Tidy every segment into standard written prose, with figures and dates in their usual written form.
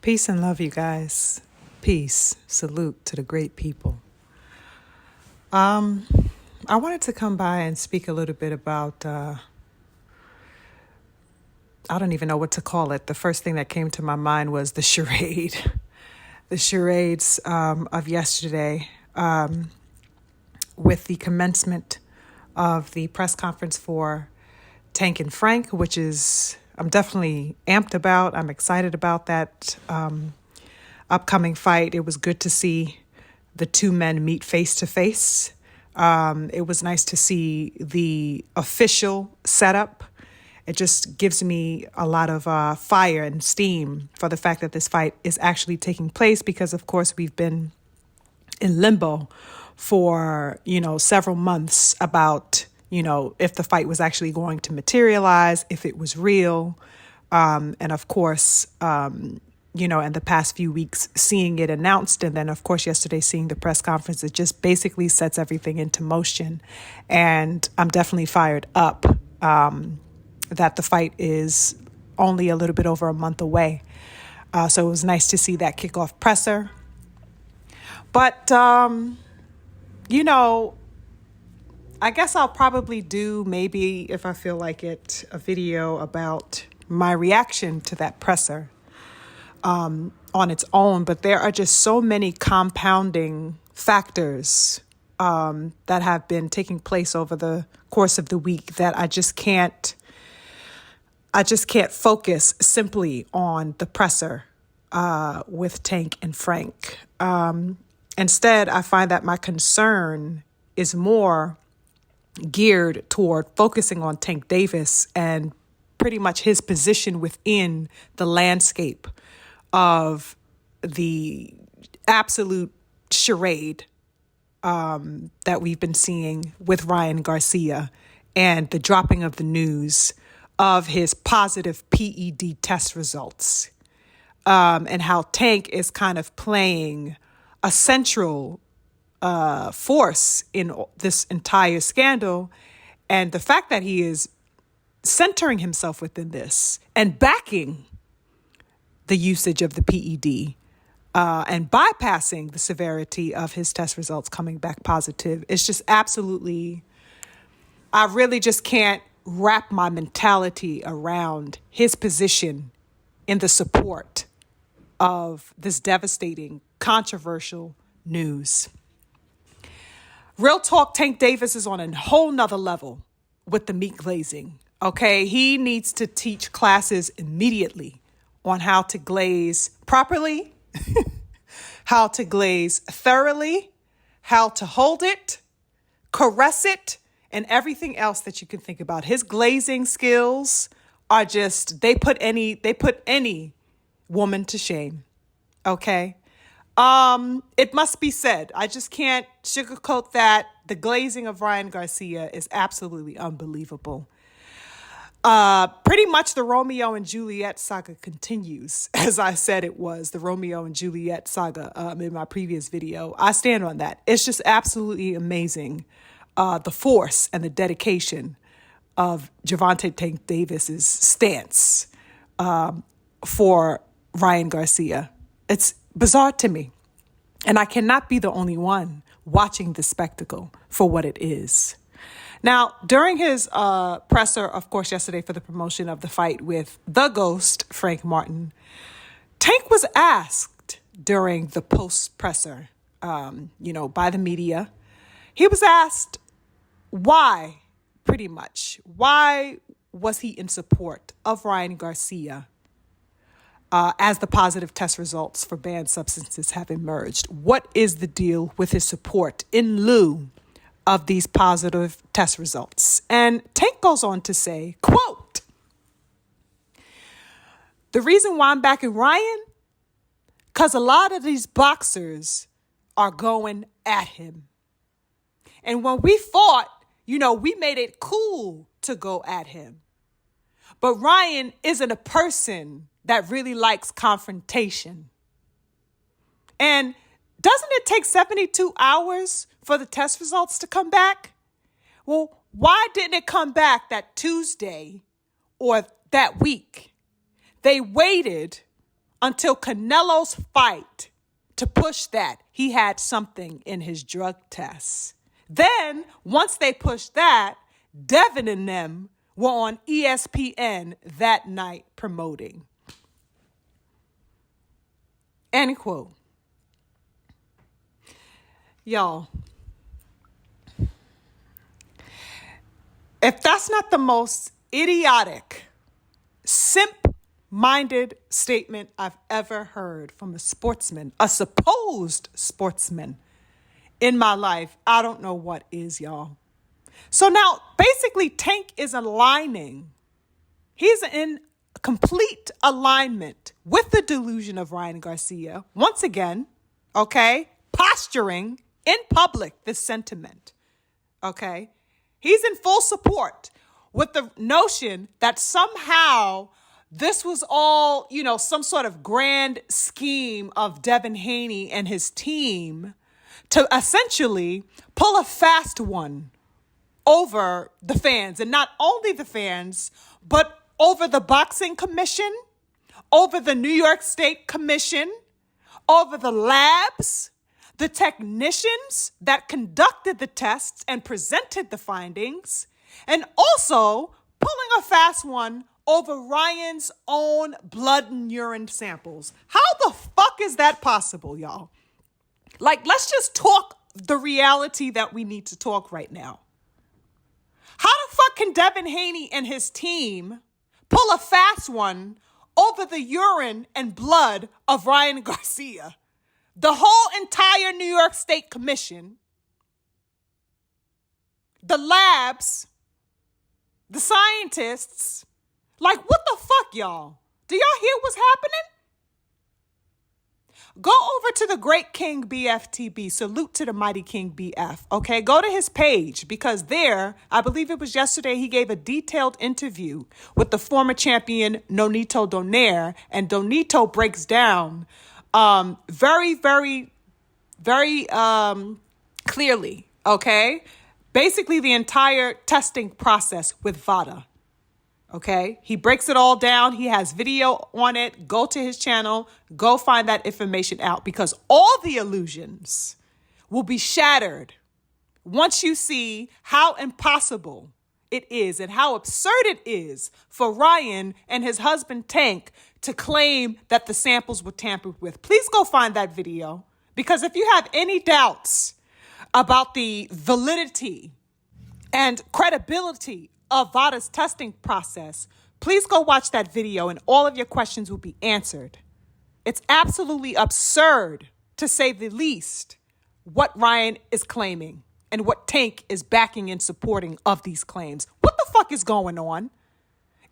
Peace and love, you guys. Peace. Salute to the great people. I wanted to come by and speak a little bit about, I don't even know what to call it. The first thing that came to my mind was the charade. The charades of yesterday with the commencement of the press conference for Tank and Frank, which is I'm definitely amped about. I'm excited about that upcoming fight. It was good to see the two men meet face to face. It was nice to see the official setup. It just gives me a lot of fire and steam for the fact that this fight is actually taking place because, of course, we've been in limbo for, several months about, if the fight was actually going to materialize, if it was real. And of course, in the past few weeks, seeing it announced. And then, of course, yesterday, seeing the press conference, it just basically sets everything into motion. And I'm definitely fired up that the fight is only a little bit over a month away. So it was nice to see that kickoff presser. But, I guess I'll probably do, maybe if I feel like it, a video about my reaction to that presser on its own. But there are just so many compounding factors that have been taking place over the course of the week that I just can't focus simply on the presser with Tank and Frank. Instead, I find that my concern is more geared toward focusing on Tank Davis and pretty much his position within the landscape of the absolute charade that we've been seeing with Ryan Garcia and the dropping of the news of his positive PED test results, and how Tank is kind of playing a central force in this entire scandal. And the fact that he is centering himself within this and backing the usage of the PED and bypassing the severity of his test results coming back positive, it's just absolutely, I really just can't wrap my mentality around his position in the support of this devastating, controversial news. Real talk, Tank Davis is on a whole nother level with the meat glazing. Okay, he needs to teach classes immediately on how to glaze properly, how to glaze thoroughly, how to hold it, caress it, and everything else that you can think about. His glazing skills are just, they put any woman to shame. Okay. It must be said, I just can't sugarcoat that. The glazing of Ryan Garcia is absolutely unbelievable. Pretty much the Romeo and Juliet saga continues, as I said it was, the Romeo and Juliet saga in my previous video. I stand on that. It's just absolutely amazing, the force and the dedication of Gervonta Tank Davis's stance for Ryan Garcia. It's bizarre to me. And I cannot be the only one watching this spectacle for what it is. Now, during his presser, of course, yesterday for the promotion of the fight with the ghost, Frank Martin, Tank was asked during the post-presser, by the media. He was asked why, pretty much, why was he in support of Ryan Garcia as the positive test results for banned substances have emerged? What is the deal with his support in lieu of these positive test results? And Tank goes on to say, quote, "The reason why I'm backing Ryan, because a lot of these boxers are going at him. And when we fought, we made it cool to go at him. But Ryan isn't a person that really likes confrontation. And doesn't it take 72 hours for the test results to come back? Well, why didn't it come back that Tuesday or that week? They waited until Canelo's fight to push that he had something in his drug tests. Then, once they pushed that, Devin and them were on ESPN that night promoting. End quote. Y'all, if that's not the most idiotic, simp-minded statement I've ever heard from a sportsman, a supposed sportsman in my life, I don't know what is, y'all. So now, basically, Tank is aligning. He's in complete alignment with the delusion of Ryan Garcia. Once again, okay, posturing in public this sentiment, okay? He's in full support with the notion that somehow this was all, some sort of grand scheme of Devin Haney and his team to essentially pull a fast one over the fans, and not only the fans, but over the boxing commission, over the New York State Commission, over the labs, the technicians that conducted the tests and presented the findings, and also pulling a fast one over Ryan's own blood and urine samples. How the fuck is that possible, y'all? Like, let's just talk the reality that we need to talk right now. How the fuck can Devin Haney and his team pull a fast one over the urine and blood of Ryan Garcia? The whole entire New York State Commission, the labs, the scientists, like, what the fuck, y'all? Do y'all hear what's happening? Go over to the great King BFTB. Salute to the mighty King BF. Okay, go to his page, because there, I believe it was yesterday, he gave a detailed interview with the former champion Nonito Donaire, and Donito breaks down very, very, very clearly, okay? Basically the entire testing process with VADA. Okay, he breaks it all down. He has video on it. Go to his channel. Go find that information out, because all the illusions will be shattered once you see how impossible it is and how absurd it is for Ryan and his husband Tank to claim that the samples were tampered with. Please go find that video, because if you have any doubts about the validity and credibility of VADA's testing process, please go watch that video and all of your questions will be answered. It's absolutely absurd, to say the least, what Ryan is claiming and what Tank is backing and supporting of these claims. What the fuck is going on?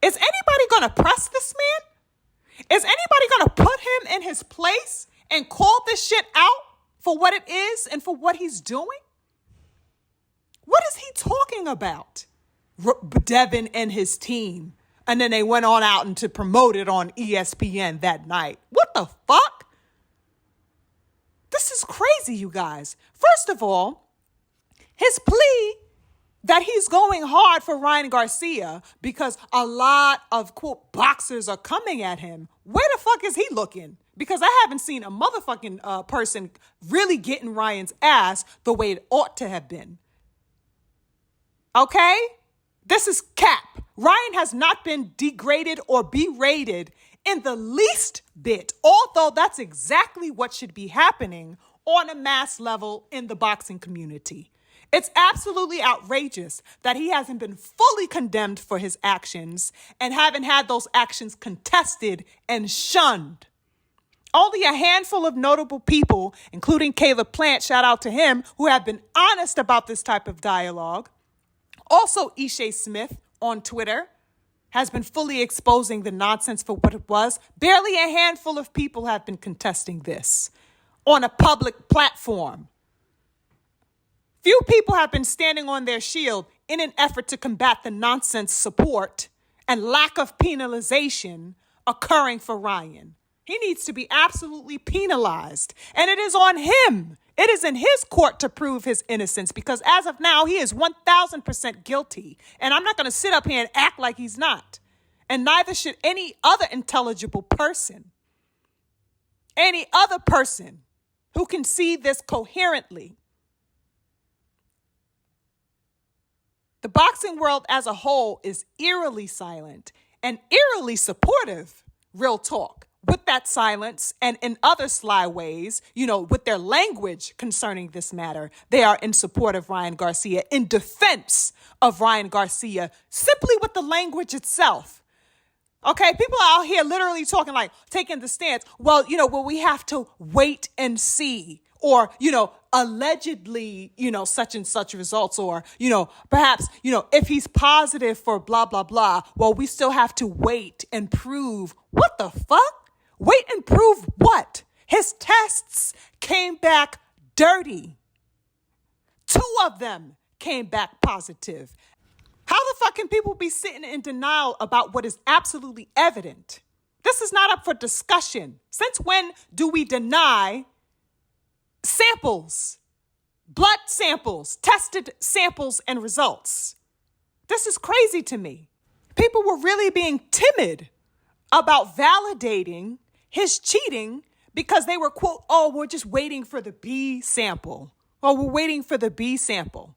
Is anybody going to press this man? Is anybody going to put him in his place and call this shit out for what it is and for what he's doing? What is he talking about? Devin and his team. And then they went on out and to promote it on ESPN that night. What the fuck? This is crazy, you guys. First of all, his plea that he's going hard for Ryan Garcia because a lot of, quote, boxers are coming at him. Where the fuck is he looking? Because I haven't seen a motherfucking person really getting Ryan's ass the way it ought to have been. Okay? This is cap. Ryan has not been degraded or berated in the least bit, although that's exactly what should be happening on a mass level in the boxing community. It's absolutely outrageous that he hasn't been fully condemned for his actions and haven't had those actions contested and shunned. Only a handful of notable people, including Caleb Plant, shout out to him, who have been honest about this type of dialogue. Also, Ishe Smith on Twitter has been fully exposing the nonsense for what it was. Barely a handful of people have been contesting this on a public platform. Few people have been standing on their shield in an effort to combat the nonsense support and lack of penalization occurring for Ryan. He needs to be absolutely penalized, and it is on him. It is in his court to prove his innocence, because as of now, he is 1,000% guilty. And I'm not going to sit up here and act like he's not. And neither should any other intelligible person. Any other person who can see this coherently. The boxing world as a whole is eerily silent and eerily supportive, real talk, with that silence and in other sly ways, with their language concerning this matter. They are in support of Ryan Garcia, in defense of Ryan Garcia, simply with the language itself. Okay, people are out here literally talking like, taking the stance, well, we have to wait and see, or, allegedly, such and such results, or, perhaps, if he's positive for blah, blah, blah, well, we still have to wait and prove. What the fuck? Wait and prove what? His tests came back dirty. 2 of them came back positive. How the fuck can people be sitting in denial about what is absolutely evident? This is not up for discussion. Since when do we deny samples, blood samples, tested samples and results? This is crazy to me. People were really being timid about validating his cheating because they were, quote, oh, we're just waiting for the B sample. Oh, we're waiting for the B sample.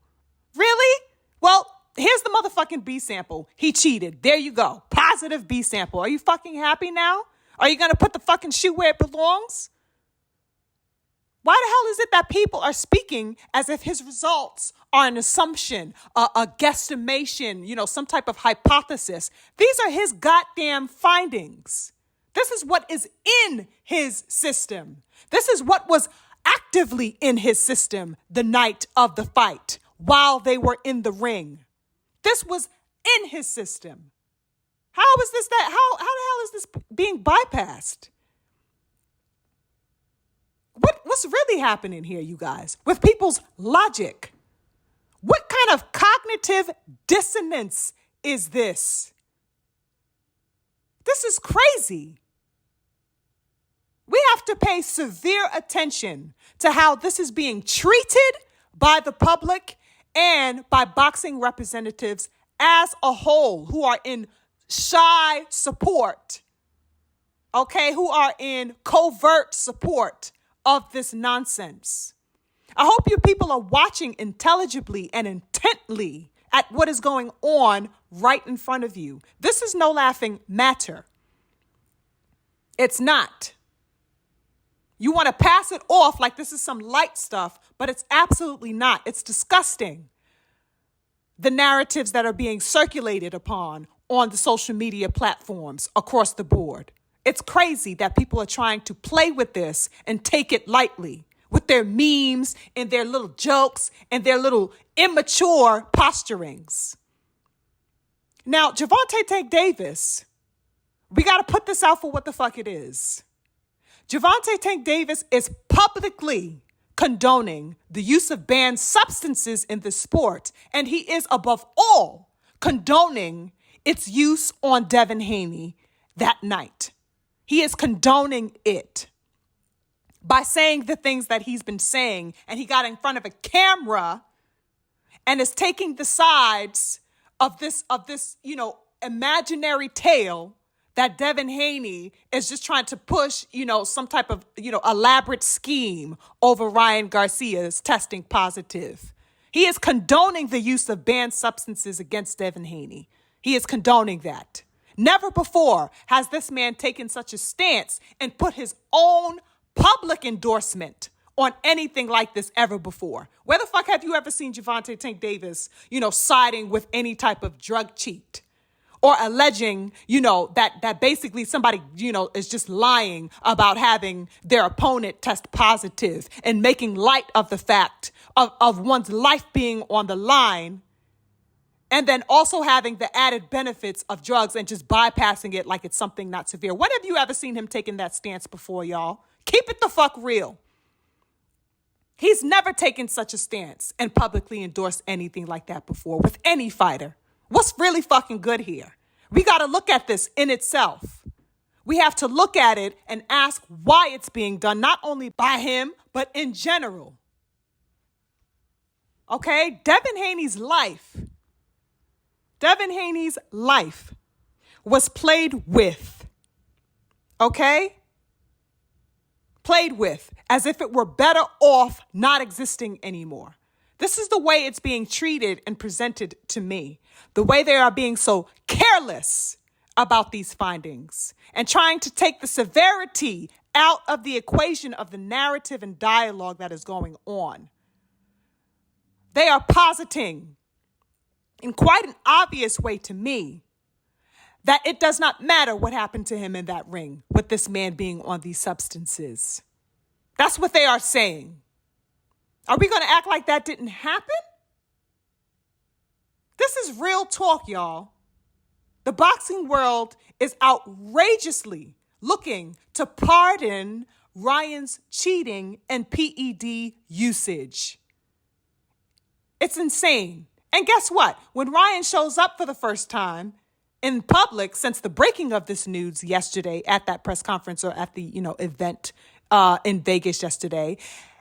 Really? Well, here's the motherfucking B sample. He cheated. There you go. Positive B sample. Are you fucking happy now? Are you going to put the fucking shoe where it belongs? Why the hell is it that people are speaking as if his results are an assumption, a guesstimation, some type of hypothesis? These are his goddamn findings. This is what is in his system. This is what was actively in his system the night of the fight while they were in the ring. This was in his system. How is this that? How the hell is this being bypassed? What's really happening here, you guys, with people's logic? What kind of cognitive dissonance is this? This is crazy. We have to pay severe attention to how this is being treated by the public and by boxing representatives as a whole, who are in shy support, okay, who are in covert support of this nonsense. I hope you people are watching intelligibly and intently at what is going on right in front of you. This is no laughing matter. It's not. You want to pass it off like this is some light stuff, but it's absolutely not. It's disgusting. The narratives that are being circulated upon on the social media platforms across the board. It's crazy that people are trying to play with this and take it lightly with their memes and their little jokes and their little immature posturings. Now, Gervonta Tank Davis, we got to put this out for what the fuck it is. Gervonta Tank Davis is publicly condoning the use of banned substances in the sport, and he is above all condoning its use on Devin Haney that night. He is condoning it by saying the things that he's been saying, and he got in front of a camera and is taking the sides of this, imaginary tale that Devin Haney is just trying to push, some type of, elaborate scheme over Ryan Garcia's testing positive. He is condoning the use of banned substances against Devin Haney. He is condoning that. Never before has this man taken such a stance and put his own public endorsement on anything like this ever before. Where the fuck have you ever seen Gervonta Tank Davis, siding with any type of drug cheat? Or alleging, that basically somebody, is just lying about having their opponent test positive and making light of the fact of one's life being on the line, and then also having the added benefits of drugs and just bypassing it like it's something not severe. When have you ever seen him taking that stance before, y'all? Keep it the fuck real. He's never taken such a stance and publicly endorsed anything like that before with any fighter. What's really fucking good here? We got to look at this in itself. We have to look at it and ask why it's being done, not only by him, but in general. Okay? Devin Haney's life was played with. Okay? played with as if it were better off not existing anymore. This is the way it's being treated and presented to me. The way they are being so careless about these findings and trying to take the severity out of the equation of the narrative and dialogue that is going on. They are positing in quite an obvious way to me that it does not matter what happened to him in that ring with this man being on these substances. That's what they are saying. Are we going to act like that didn't happen? This is real talk, y'all. The boxing world is outrageously looking to pardon Ryan's cheating and PED usage. It's insane. And guess what? When Ryan shows up for the first time in public since the breaking of this news yesterday at that press conference or at the, event in Vegas yesterday,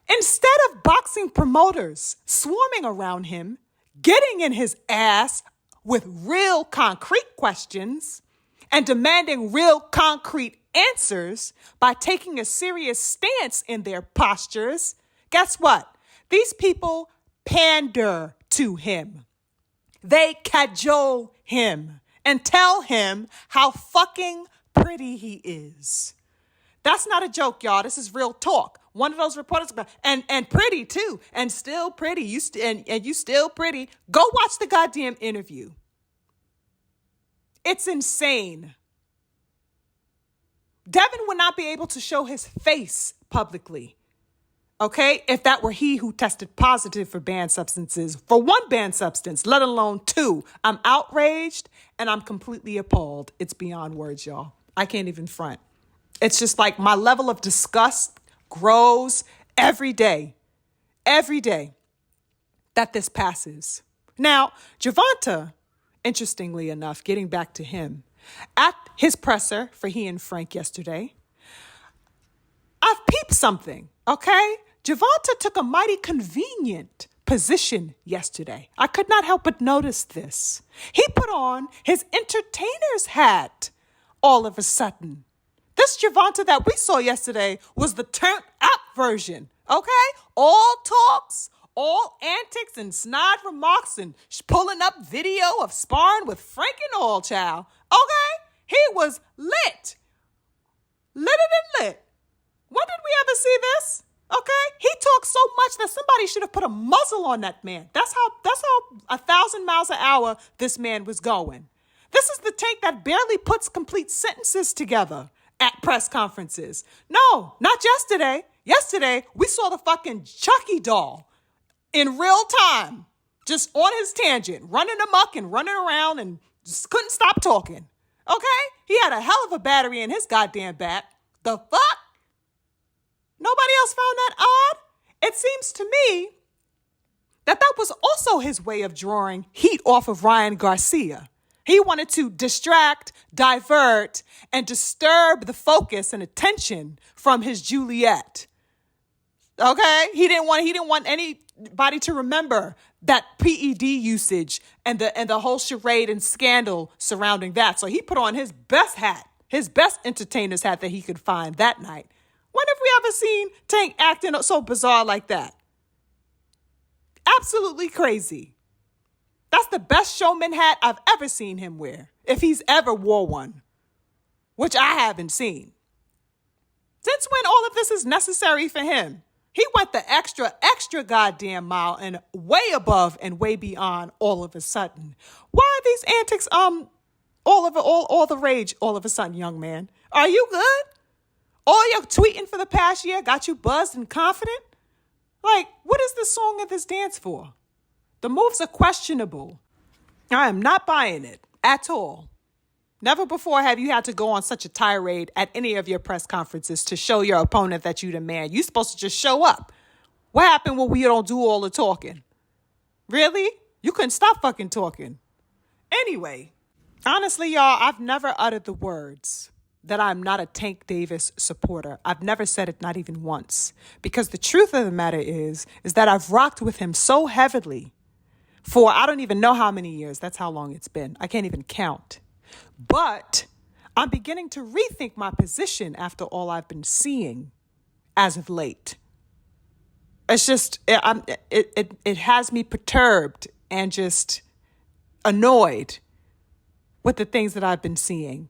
instead of boxing promoters swarming around him, getting in his ass with real concrete questions and demanding real concrete answers by taking a serious stance in their postures, guess what? These people pander to him. They cajole him and tell him how fucking pretty he is. That's not a joke, y'all. This is real talk. One of those reporters, and pretty too, and still pretty. You still pretty. Go watch the goddamn interview. It's insane. Devin would not be able to show his face publicly, okay, if that were he who tested positive for banned substances, for one banned substance, let alone two. I'm outraged and I'm completely appalled. It's beyond words, y'all. I can't even front. It's just like my level of disgust grows every day that this passes. Now, Gervonta, interestingly enough, getting back to him, at his presser for he and Frank yesterday, I've peeped something, okay? Gervonta took a mighty convenient position yesterday. I could not help but notice this. He put on his entertainer's hat all of a sudden. This Gervonta that we saw yesterday was the turned up version, okay? All talks, all antics and snide remarks and pulling up video of sparring with Frank and all, child, okay? He was lit. Litter than lit. When did we ever see this? Okay? He talked so much that somebody should have put a muzzle on that man. That's how 1,000 miles an hour this man was going. This is the Tank that barely puts complete sentences together at press conferences. No, not yesterday. Yesterday, we saw the fucking Chucky doll in real time, just on his tangent, running amok and running around and just couldn't stop talking. Okay? He had a hell of a battery in his goddamn back. The fuck? Nobody else found that odd? It seems to me that was also his way of drawing heat off of Ryan Garcia. He wanted to distract, divert, and disturb the focus and attention from his Juliet. Okay? He didn't want anybody to remember that PED usage and the whole charade and scandal surrounding that. So he put on his best hat, his best entertainer's hat that he could find that night. When have we ever seen Tank acting so bizarre like that? Absolutely crazy. That's the best showman hat I've ever seen him wear, if he's ever wore one, which I haven't seen. Since when all of this is necessary for him? He went the extra goddamn mile and way above and way beyond all of a sudden. Why are these antics, all the rage all of a sudden, young man? Are you good? All your tweeting for the past year got you buzzed and confident? Like, what is this song and this dance for? The moves are questionable. I am not buying it at all. Never before have you had to go on such a tirade at any of your press conferences to show your opponent that you the man. You're supposed to just show up. What happened when we don't do all the talking? Really? You couldn't stop fucking talking. Anyway, honestly, y'all, I've never uttered the words that I'm not a Tank Davis supporter. I've never said it, not even once. Because the truth of the matter is that I've rocked with him so heavily for I don't even know how many years. That's how long it's been. I can't even count. But I'm beginning to rethink my position after all I've been seeing as of late. It's just, it has me perturbed and just annoyed with the things that I've been seeing.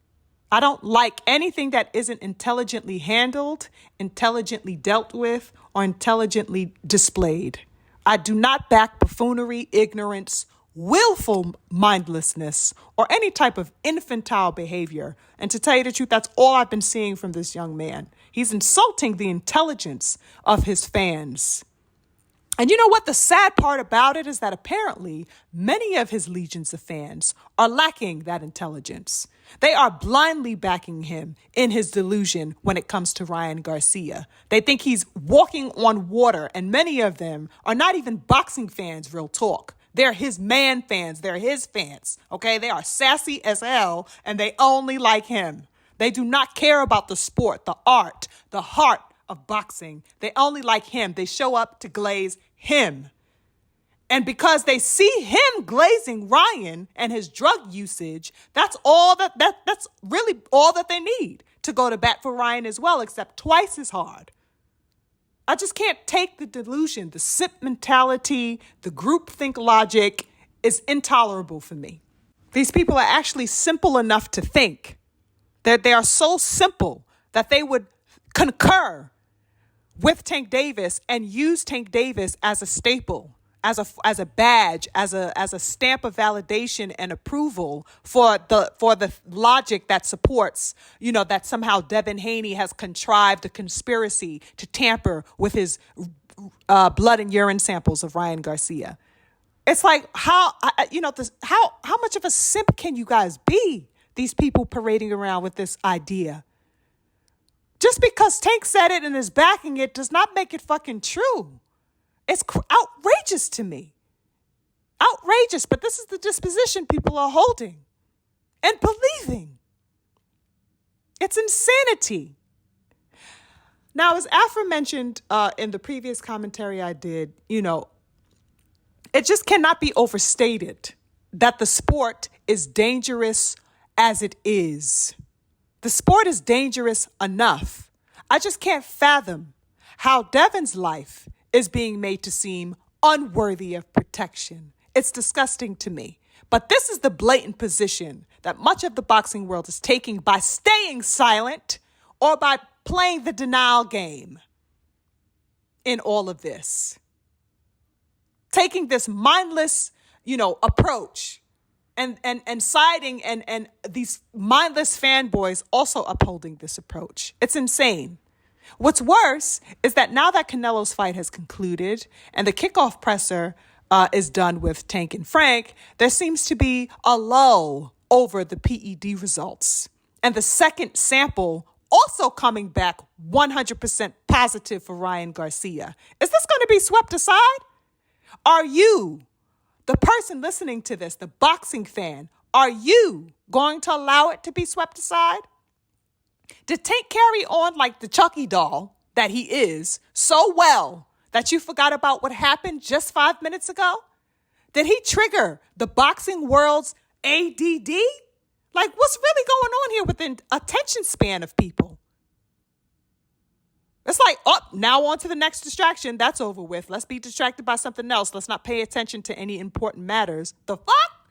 I don't like anything that isn't intelligently handled, intelligently dealt with, or intelligently displayed. I do not back buffoonery, ignorance, willful mindlessness, or any type of infantile behavior. And to tell you the truth, that's all I've been seeing from this young man. He's insulting the intelligence of his fans. And you know what? The sad part about it is that apparently many of his legions of fans are lacking that intelligence. They are blindly backing him in his delusion when it comes to Ryan Garcia. They think he's walking on water, and many of them are not even boxing fans, real talk. They're his man fans. They're his fans. Okay? They are sassy as hell, and they only like him. They do not care about the sport, the art, the heart of boxing. They only like him. They show up to glaze him. And because they see him glazing Ryan and his drug usage, that's really all that they need to go to bat for Ryan as well, except twice as hard. I just can't take the delusion. The sip mentality, the groupthink logic is intolerable for me. These people are actually simple enough to think that they are so simple that they would concur with Tank Davis and use Tank Davis as a staple, as a badge, as a stamp of validation and approval for the logic that supports, that somehow Devin Haney has contrived a conspiracy to tamper with his blood and urine samples of Ryan Garcia. It's like how much of a simp can you guys be? These people parading around with this idea. Just because Tank said it and is backing it does not make it fucking true. It's outrageous to me. Outrageous, but this is the disposition people are holding and believing. It's insanity. Now, as aforementioned in the previous commentary I did, it just cannot be overstated that the sport is dangerous as it is. The sport is dangerous enough. I just can't fathom how Devin's life is being made to seem unworthy of protection. It's disgusting to me. But this is the blatant position that much of the boxing world is taking by staying silent or by playing the denial game in all of this. Taking this mindless, approach. And siding and these mindless fanboys also upholding this approach. It's insane. What's worse is that now that Canelo's fight has concluded and the kickoff presser is done with Tank and Frank, there seems to be a lull over the PED results. And the second sample also coming back 100% positive for Ryan Garcia. Is this going to be swept aside? Are you, the person listening to this, the boxing fan, are you going to allow it to be swept aside? Did Tank carry on like the Chucky doll that he is so well that you forgot about what happened just 5 minutes ago? Did he trigger the boxing world's ADD? Like, what's really going on here with the attention span of people? It's like, now on to the next distraction. That's over with. Let's be distracted by something else. Let's not pay attention to any important matters. The fuck?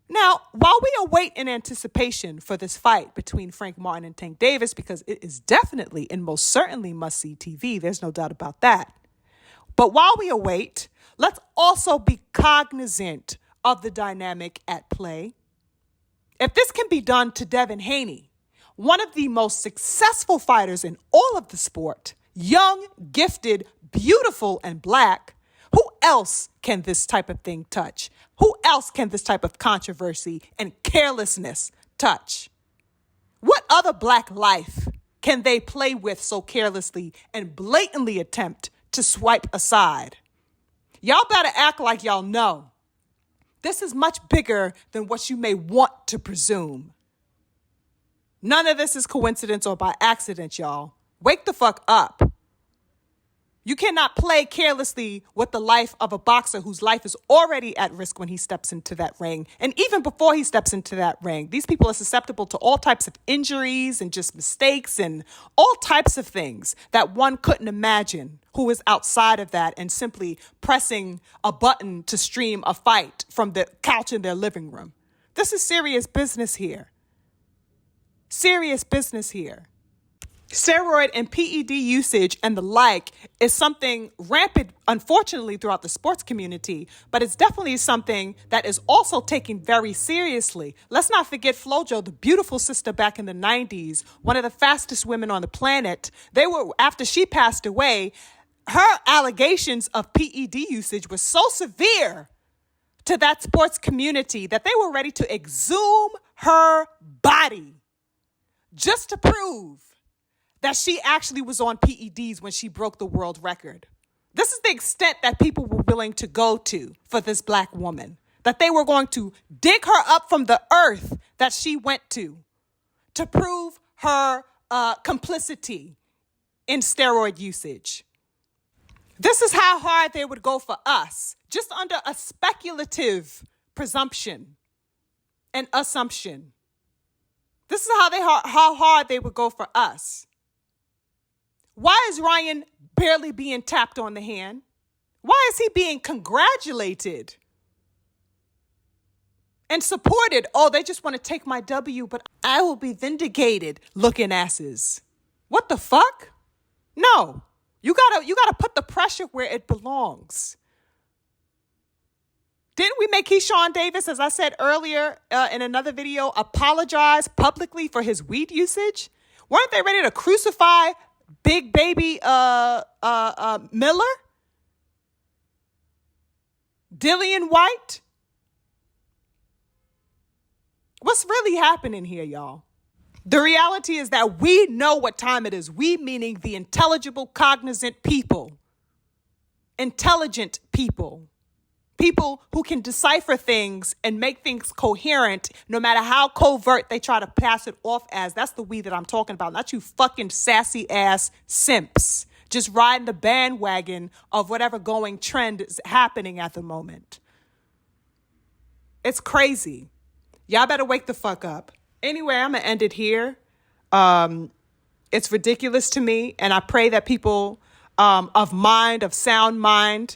Now, while we await in anticipation for this fight between Frank Martin and Tank Davis, because it is definitely and most certainly must-see TV, there's no doubt about that. But while we await, let's also be cognizant of the dynamic at play. If this can be done to Devin Haney, one of the most successful fighters in all of the sport, young, gifted, beautiful, and black, who else can this type of thing touch? Who else can this type of controversy and carelessness touch? What other black life can they play with so carelessly and blatantly attempt to swipe aside? Y'all better act like y'all know. This is much bigger than what you may want to presume. None of this is coincidence or by accident, y'all. Wake the fuck up. You cannot play carelessly with the life of a boxer whose life is already at risk when he steps into that ring. And even before he steps into that ring, these people are susceptible to all types of injuries and just mistakes and all types of things that one couldn't imagine who is outside of that and simply pressing a button to stream a fight from the couch in their living room. This is serious business here. Serious business here. Steroid and PED usage and the like is something rampant, unfortunately, throughout the sports community, but it's definitely something that is also taken very seriously. Let's not forget Flojo, the beautiful sister back in the 90s, one of the fastest women on the planet. After she passed away, her allegations of PED usage were so severe to that sports community that they were ready to exhume her body just to prove that she actually was on PEDs when she broke the world record. This is the extent that people were willing to go to for this black woman, that they were going to dig her up from the earth that she went to prove her complicity in steroid usage. This is how hard they would go for us, just under a speculative presumption and assumption. This is how hard they would go for us. Why is Ryan barely being tapped on the hand? Why is he being congratulated and supported? Oh, they just want to take my W, but I will be vindicated looking asses. What the fuck? No, you gotta put the pressure where it belongs. Didn't we make Keyshawn Davis, as I said earlier in another video, apologize publicly for his weed usage? Weren't they ready to crucify Big Baby Miller? Dillian White? What's really happening here, y'all? The reality is that we know what time it is. We, meaning the intelligible, cognizant people. Intelligent people. People who can decipher things and make things coherent, no matter how covert they try to pass it off as. That's the we that I'm talking about, not you fucking sassy ass simps just riding the bandwagon of whatever going trend is happening at the moment. It's crazy. Y'all better wake the fuck up. Anyway, I'm going to end it here. It's ridiculous to me, and I pray that people of sound mind,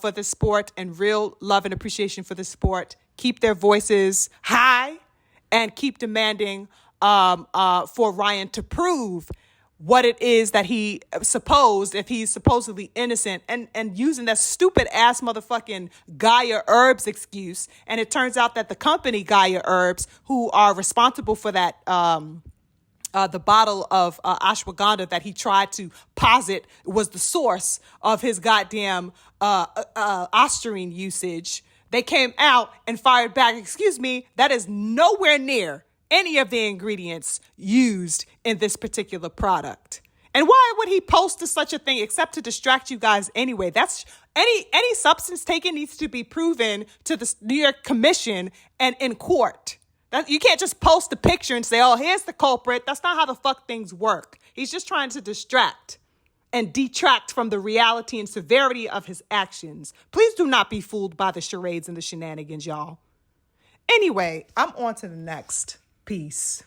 for the sport and real love and appreciation for the sport keep their voices high and keep demanding for Ryan to prove what it is that he supposed, if he's supposedly innocent, and using that stupid ass motherfucking Gaia Herbs excuse. And it turns out that the company Gaia Herbs, who are responsible for that the bottle of ashwagandha that he tried to posit was the source of his goddamn Ostarine usage. They came out and fired back, excuse me, that is nowhere near any of the ingredients used in this particular product. And why would he post to such a thing except to distract you guys anyway? That's any substance taken needs to be proven to the New York Commission and in court. You can't just post a picture and say, oh, here's the culprit. That's not how the fuck things work. He's just trying to distract and detract from the reality and severity of his actions. Please do not be fooled by the charades and the shenanigans, y'all. Anyway, I'm on to the next piece.